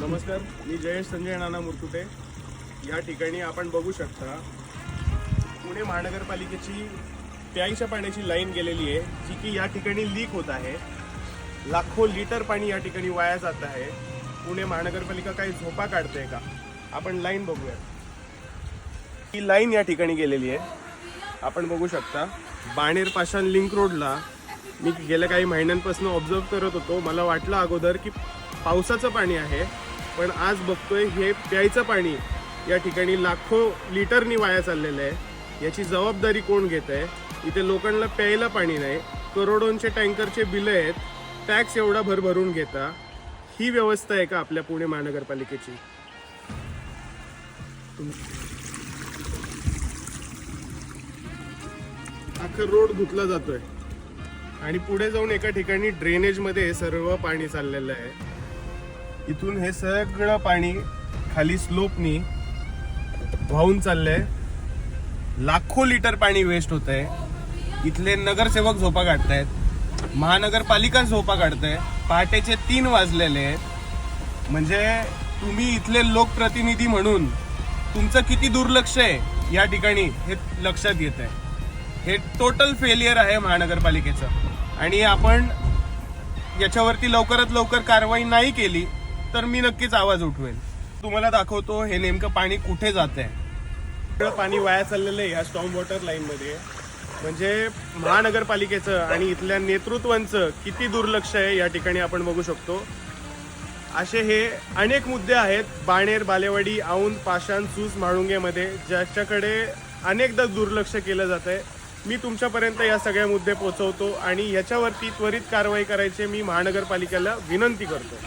नमस्कार, मी जयेश संजय नाना मुरकुटे। या ठिकाणी आपण बघू शकता पुणे महानगरपालिकेची प्यायच्या पाण्याची लाईन गेलेली आहे, जी की या ठिकाणी लीक होत आहे। लाखो लिटर पाणी या ठिकाणी वाया जात आहे। पुणे महानगरपालिका काही झोपा काढते का? आपण लाईन बघूया। ही लाईन या ठिकाणी गेलेली आहे, आपण बघू शकता। बाणेर पाषाण लिंक रोडला मी गेल्या काही महिन्यांपासून ऑब्झर्व करत होतो। मला वाटलं अगोदर की पावसाचं पाणी आहे, पण आज बघतोय हे प्यायचं पाणी या ठिकाणी लाखो लिटरनी वाया चाललेलं आहे। याची जबाबदारी कोण घेत आहे? इथे लोकांना प्यायला पाणी नाही, करोडोंचे टँकरचे बिल आहेत, टॅक्स एवढा भरभरून घेता। ही व्यवस्था आहे का आपल्या पुणे महानगरपालिकेची? अख्खा रोड धुतला जातोय आणि पुढे जाऊन एका ठिकाणी ड्रेनेज मध्ये सर्व पाणी चाललेलं आहे। इथून हे सगळं पाणी खाली स्लोपनी वाहून चाललंय। लाखो लिटर पाणी वेस्ट होत आहे। इथले नगरसेवक झोपा काढतायत, महानगरपालिका झोपा काढताय। पहाटेचे 3 वाजलेले आहेत। म्हणजे तुम्ही इथले लोकप्रतिनिधी म्हणून तुमचं किती दुर्लक्ष आहे या ठिकाणी हे लक्षात येत आहे। हे टोटल फेलियर आहे महानगरपालिकेचं आणि आपण याच्यावरती लवकरात लवकर कारवाई नाही केली तर मी नक्कीच आवाज उठवेल। तुम्हाला दाखवतो हे नेमकं पाणी कुठे जात आहे। पाणी वाया चाललेलं आहे या स्टॉर्म वॉटर लाईन मध्ये। म्हणजे महानगरपालिकेचं आणि इथल्या नेतृत्वांचं किती दुर्लक्ष आहे या ठिकाणी आपण बघू शकतो। असे हे अनेक मुद्दे आहेत बाणेर, बालेवाडी, औंध, पाषाण, सूस, म्हाळुंगेमध्ये, ज्याच्याकडे अनेकदा दुर्लक्ष केलं जात आहे। मी तुमच्यापर्यंत या सगळ्या मुद्दे पोहोचवतो आणि याच्यावरती त्वरित कारवाई करायची मी महानगरपालिकेला विनंती करतो।